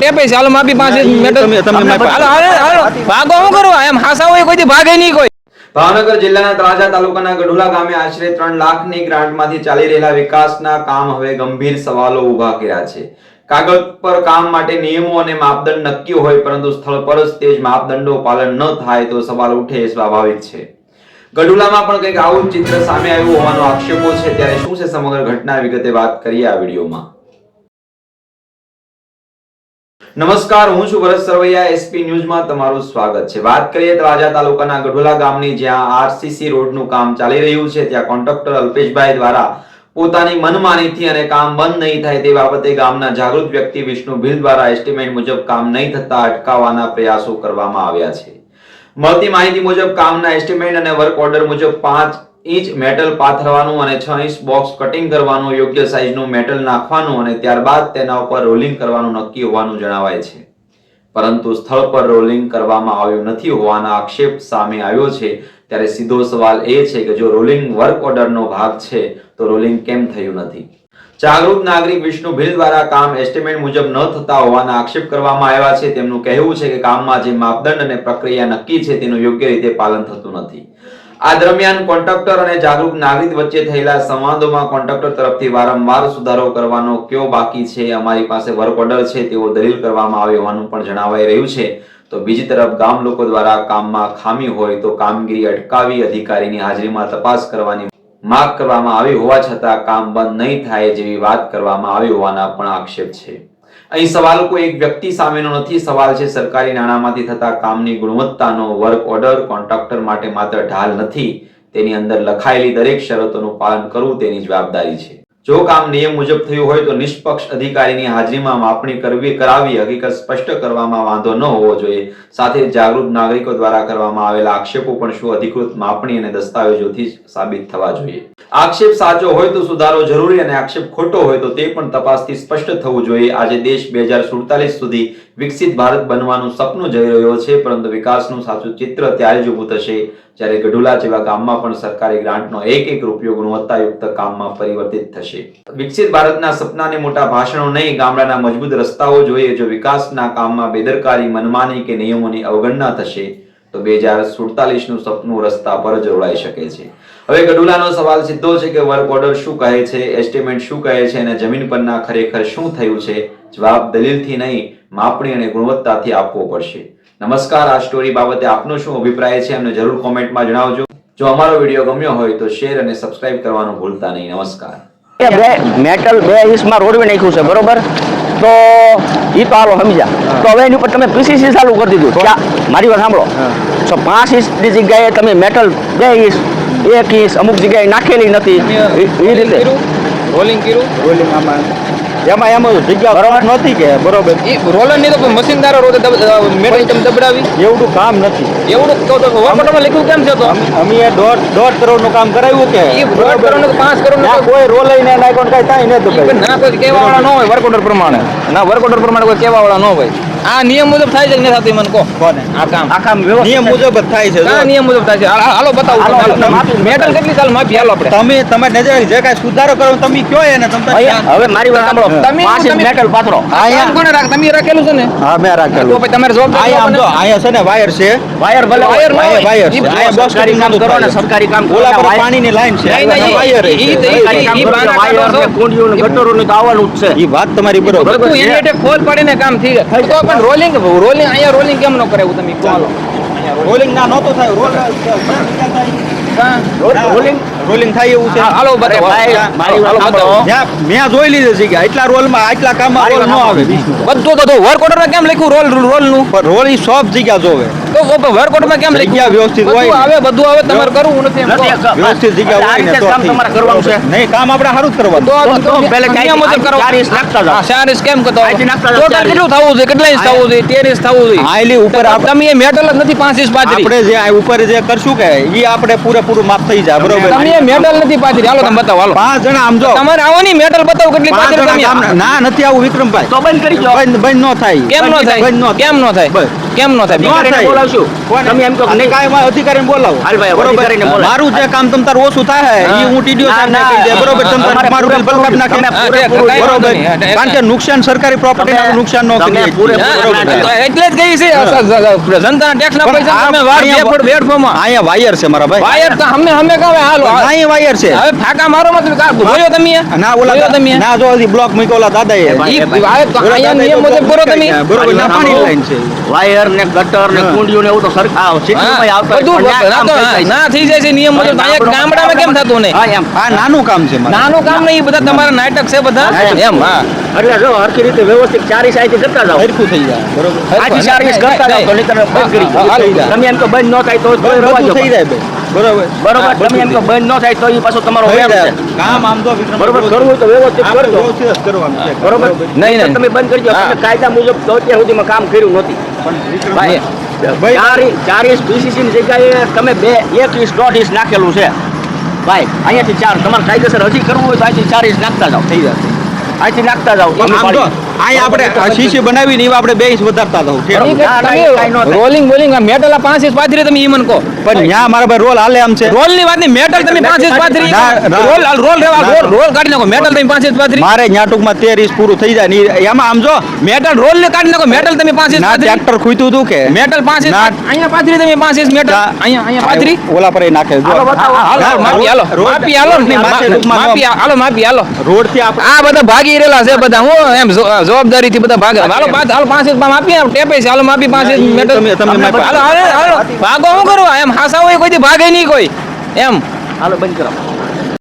પૈસા હાલો માપી પાસે ભાગો શું કરવા એમ હાસા હોય કોઈ ભાગે નહીં કોઈ. ભાવનગર જિલ્લાના તળાજા તાલુકાના ગઢુલા ગામે આશરે 3 લાખની ગ્રાન્ટમાંથી ચાલી રહેલા વિકાસના કામ હવે ગંભીર સવાલો ઉભા કર્યા છે. કાગળ પર કામ માટે નિયમો અને માપદંડ નક્કી હોય પરંતુ સ્થળ પર જ તે જ માપદંડો પાલન ન થાય તો સવાલ ઉઠે એ સ્વાભાવિક છે. ગઢુલામાં પણ કંઈક આવું ચિત્ર સામે આવ્યું હોવાનો આક્ષેપો છે. ત્યારે શું છે સમગ્ર ઘટના વિગતે વાત કરીએ આ વિડીયોમાં. નમસ્કાર, હું છું ભરત સરવૈયા, એસપી ન્યૂઝમાં તમારું સ્વાગત છે. વાત કરીએ તળાજા તાલુકાના ગઢુલા ગામની, જ્યાં આરસીસી રોડનું કામ ચાલી રહ્યું છે. ત્યાં કોન્ટ્રાક્ટર અલ્પેશભાઈ દ્વારા પોતાની મનમાનીથી અને કામ બંધ નહીં થાય તે બાબતે ગામના જાગૃત વ્યક્તિ વિષ્ણુ ભીલ દ્વારા એસ્ટિમેટ મુજબ કામ નહીં થતા અટકાવવાના પ્રયાસો કરવામાં આવ્યા છે. મળતી માહિતી મુજબ કામના એસ્ટિમેટ અને વર્ક ઓર્ડર મુજબ 5 ઇંચ મેટલ પાથરવાનું અને 6 ઇંચ બોક્સ કટિંગ કરવાનું, યોગ્ય સાઈઝનું મેટલ નાખવાનું અને ત્યારબાદ તેના ઉપર રોલિંગ કરવાનું નક્કી હોવાનું જણાવાય છે. પરંતુ સ્થળ પર રોલિંગ કરવામાં આવ્યું નથી હોવાના આક્ષેપ સામે આવ્યો છે. ત્યારે સીધો સવાલ એ છે કે જો રોલિંગ વર્ક ઓર્ડરનો ભાગ છે તો રોલિંગ કેમ થયું નથી? જાગૃત નાગરિક વિષ્ણુ ભીલ દ્વારા કામ એસ્ટિમેટ મુજબ ન થતા હોવાના આક્ષેપ કરવામાં આવ્યા છે. તેમનું કહેવું છે કે કામમાં જે માપદંડ અને પ્રક્રિયા નક્કી છે તેનું યોગ્ય રીતે પાલન થતું નથી. આ દરમિયાન કોન્ટ્રાક્ટર અને જાગૃત નાગરિક વચ્ચે થયેલા સંવાદોમાં કોન્ટ્રાક્ટર તરફથી વારંવાર સુધારો કરવાનો કયો બાકી છે, અમારી પાસે વર્ક ઓર્ડર છે તેવો દલીલ કરવામાં આવે હોવાનું પણ જણાવાઈ રહ્યું છે. તો બીજી તરફ ગામ લોકો દ્વારા કામમાં ખામી હોય તો કામગીરી અટકાવી અધિકારીની હાજરીમાં તપાસ કરવાની માંગ કરવામાં આવી હોવા છતાં કામ બંધ નહીં થાય જેવી વાત કરવામાં આવી હોવાના પણ આક્ષેપ છે. અહીં સવાલ કોઈ એક વ્યક્તિ સામેનો નથી, સવાલ છે સરકારી નાણાંમાંથી થતા કામની ગુણવત્તાનો. વર્ક ઓર્ડર કોન્ટ્રાક્ટર માટે માત્ર ઢાલ નથી, તેની અંદર લખાયેલી દરેક શરતોનું પાલન કરવું તેની જવાબદારી છે. જો કામ નિયમ મુજબ થયું હોય તો નિષ્પક્ષ અધિકારીની હાજરીમાં માપણી કરાવી હકીકત સ્પષ્ટ કરવામાં વાંધો ન હોવો જોઈએ. સાથે જાગૃત નાગરિકો દ્વારા કરવામાં આવેલા આક્ષેપો પણ શું અધિકૃત માપણી અને દસ્તાવેજોથી સાબિત થવા જોઈએ. આક્ષેપ સાચો હોય તો સુધારો જરૂરી અને આક્ષેપ ખોટો હોય તો તે પણ તપાસથી સ્પષ્ટ થવું જોઈએ. આજે દેશ 2047 સુધી વિકસિત ભારત બનવાનું સપનું જઈ રહ્યો છે, પરંતુ વિકાસનું સાચું ચિત્ર ત્યારે જ ઊભું થશે જ્યારે ગઢુલા જેવા ગામમાં પણ સરકારી ગ્રાન્ટનો એક રૂપિયો ગુણવત્તાયુક્ત કામમાં પરિવર્તિત થશે. વિકસિત ભારતના સપનાને મોટા ભાષણો નહીં, ગામડાના મજબૂત રસ્તાઓ જોઈએ. જો વિકાસના કામમાં બેદરકારી, મનમાની કે નિયમોની અવગણના થશે તો 2047 નું સપનું રસ્તા પર જ રોળાઈ શકે છે. હવે ગઢુલાનો સવાલ સીધો છે કે વર્ક ઓર્ડર શું કહે છે, એસ્ટિમેટ શું કહે છે અને જમીન પરના ખરેખર શું થયું છે? જવાબ દલીલથી નહીં, માપણી અને ગુણવત્તાથી આપવો પડશે. નમસ્કાર, આ સ્ટોરી બાબતે આપનો શું અભિપ્રાય છે અમને જરૂર કોમેન્ટમાં જણાવજો. જો અમારો વિડીયો ગમ્યો હોય તો શેર અને સબસ્ક્રાઇબ કરવાનું ભૂલતા નહીં. નમસ્કાર. મેટલ 2 ઇંચમાં રોડવે નાખ્યું છે, બરોબર? તો એ તો હાલો સમજ્યા. તો હવે એની ઉપર તમે પીસીસી ચાલુ કરી દીધું. મારી વાત સાંભળો, તો 5 ઇંચની જગ્યાએ તમે મેટલ 2 ઇંચ 1 ઇંચ અમુક જગ્યાએ નાખેલી નથી એ રીતે રોલિંગ કર્યું. રોલિંગ આમાં એમ જગ્યા બરાબર નહોતી કે બરોબર રોલર નહીં તો મશીન દારો રોડ મેટલ તમે દબડાવી એવું કામ નથી. એવું વર્કઓર્ડરમાં લખ્યું કેમ છે? તો અમે 1.5 કરોડનું કામ કરાવ્યું કે એ 1.5 કરોડ 5 કરોડ કોઈ રોલ લઈને નાખ્યો કઈ થાય ને તો ના કોઈ કહેવા વાળા ન હોય. વર્ક ઓર્ડર પ્રમાણે ના, વર્ક ઓર્ડર પ્રમાણે કોઈ કહેવા વાળા ન હોય. આ નિયમ મુજબ થાય છે કે નહીં થતું મને કહો. આ કામ નિયમ મુજબ જ થાય છે. આ નિયમ મુજબ થાય છે. હાલો બતાવો. મેટલ કેટલી સાલ માપી હાલો આપણે. તમે નજર જે કાંઈ સુધારો કરો તમે કયો એને તમે હવે મારી વાત સાંભળો. તમે મેટલ પાથરો આયા કોને રાખ? તમે રાખેલું છે ને? હા મેં રાખેલું. તો પછી તમારે જોબ આયા છે ને વાયર છે. વાયર ભલે વાયર છે. આયા બોક્સ કરી કામ કરો ને સરકારી કામ ઓલા પર પાણીની લાઈન છે. વાયર છે. ઈ વાયર ને કુંડીઓ ને ગટરો ને તો આવવાનું જ છે. ઈ વાત તમારી બરોબર. બધું એને ખોલ પાડીને કામ થઈ જાય. તો પણ રોલિંગ અહીંયા રોલિંગ કેમ ન કરે એવું તમે ચાલો. રોલિંગ ના નહોતો થાય. રોલિંગ થાય એવું છે. હાલો બતાવો. મેં જોઈ લીધું છે કે આટલા રોલમાં આટલા કામમાં રોલ ન આવે. બધું તો વર્ક ઓર્ડરમાં કેમ લખ્યું રોલ નું? પણ રોલ ઈ સબ જગ્યા જોવે. તો વર્ક ઓર્ડરમાં કેમ લખ્યું? વ્યવસ્થિત હોય. બધું આવે તમારે કરવું નથી. વ્યવસ્થિત જગ્યા હોય ને તો તમારે કરવાનું છે. નહીં, કામ આપણે સારું જ કરવાનું. તો પહેલા નિયમ મુજબ કરો. 4 ઇંચ નાખતા જાવ. 4 ઇંચ કેમ કરતો? ટોટલ કેટલું થવું જોઈએ? કેટલા ઇંચ થવું જોઈએ? 13 ઇંચ થવું જોઈએ. આઈલી ઉપર તમે એ મેટલ જ નથી 5 ઇંચ પાથરી. આપણે જે ઉપર જે કરશું કે ઈ આપણે પૂરેપૂરું માપ થઈ જાય, બરોબર? તમે એ મેટલ નથી પાથરી. હાલો તમે બતાવો. હાલો 5 જણા આમ જો તમારે આવો ની મેટલ બતાવો કેટલી પાથરી તમે. ના નથી આવું વિક્રમભાઈ. તો બંધ કરી દો. બંધ ન થાય. કેમ ન થાય? કેમ ન થાય? કેમ ન થાય અધિકારીને થાય. બોલાવશું તમે એમ કહો કે નહીં. કાંઈ માં અધિકારીને બોલાવો હાલ ભાઈ, બરોબર. અધિકારીને બોલાવો. મારું જે કામ તમ તાર ઓછું થાય હા. એ હું ટીડીઓ સાહેબને કહી દે બરોબર તમ તાર તમારે મારું બિલ ભરવા નાખે તમે હા, પૂરેપૂરું કાંઈ વાંધો બરોબર નહીં. હા, કારણ કે નુકસાન સરકારી પ્રોપર્ટી નુકસાન ન તમે કરીએ પૂરેપૂરું હા, ના તો એટલે જ કહી છે જનતાના ટેક્સના પણ પૈસા આ તમે વાર અહીંયા બેફોડ બેડફોમાં અહીંયા વાયર છે મારા ભાઈ વાયર તો અમે કહે હાલો અહીંયા વાયર છે હવે ફાકા મારો મત જોયો તમે ના જોયો ઓલા તમે ના જો હજી બ્લોક મૂક્યો ઓલા દાદાએ ઈ વાયર તો અહીંયા નિયમ મુજબ કરો તમે બરોબર ના પાણી લાઈન છે વાયર ને ગટર ને હા. કુંડીઓ ને એવું તો સરકાર સિટીમાં આવતા બધું હોય, પણ ના તો ત્યાં કામ થઈ જાય. ના થઈ જાય છે નિયમ મુજબ અહીંયા ગામડામાં કેમ થતું નહીં હા, એમ. આ નાનું કામ છે મારે નાનું કામ નહીં બધા તમારા નાટક છે બધા નાટક. એમ હા એટલે જો હરખી રીતે વ્યવસ્થિત ચારી સાઈડથી કરતા જાઓ હરખું થઈ જાય બરોબર આથી ચારી કરતા જાઓ તો નહીંતર બંધ કરી દો. હા, હા. તમે એમ કહો બંધ ન થાય તો જ રવા બધું દો. થઈ જાય ભાઈ બરોબર બરોબર બધું તમે એમ કહો થઈ બંધ ન થાય તો એ પાછો તમારો જાય. વ્યાપ છે કામ આમ તો વિક્રમ બરોબર કરવું હોય તો વ્યવસ્થિત આપણે કરજો વ્યવસ્થિત જ કરવાનું છે બરોબર નહીં, નહીં. તમે બંધ કરજો હા. તમે કાયદા મુજબ તો અત્યાર સુધીમાં કામ કર્યું નથી પણ વિક્રમ ભાઈ ભાઈ, 4 ઇંચ BCC ની જગ્યાએ તમે 1 ઇંચ 1.5 ઇંચ નાખેલું છે ભાઈ અહીંયાથી 4 તમારે કાયદેસર હજી કરવું હોય તો અહીંથી 4 ઇંચ નાખતા જાઓ થઈ જશે અહીંથી નાખતા જાઓ આમ તો અહીંયા આપણે શીશી બનાવીને એવા આપણે 2 ઇંચ વધારતા દઉં રોલિંગ બોલિંગ મેટલ 5 ઇંચ પાથરી તમે ઈ મને કહો પણ ત્યાં મારા ભાઈ રોલ હાલે આમ છે રોલ ની વાત નહીં મેટલ તમે 5 ઇંચ પાથરી ના, ના. રોલ રોલ રેવા ના. રોલ કાઢી નાખો મેટલ તમે 5 ઇંચ પાથરી મારે ત્યાં ટૂંકમાં 13 ઇંચ પૂરું થઈ જાય ને એમાં આમ જો મેટલ રોલ ને કાઢી નાખો મેટલ તમે 5 ઇંચ ના પાથરી ટ્રેક્ટર ખૂયતું હતું કે મેટલ 5 ઇંચ ના. અહીંયા પાથરી તમે 5 ઇંચ મેટલ ના. અહીંયા પાથરી ઓલા પર એ નાખે જો હાલો, બતાવો. હાલો ના, માપી હાલો રોડ- માપી હાલો રોડની માથે ટૂંકમાં માપી હાલો રોડ થી આપણે આ બધા ભાગી રહેલા છે બધા હું એમ જવાબદારી થી બધા ભાગે હાલો હાલો 5 ઇંચ માપી ટેપે છે હાલો માપી 5 ઇંચ મેટલ તમે માપી. હાલો હાલો હાલો ભાગો શું કરવા એમ હાસા હોય કોઈ દી ભાગે નહીં કોઈ એમ હાલો બંધ કરો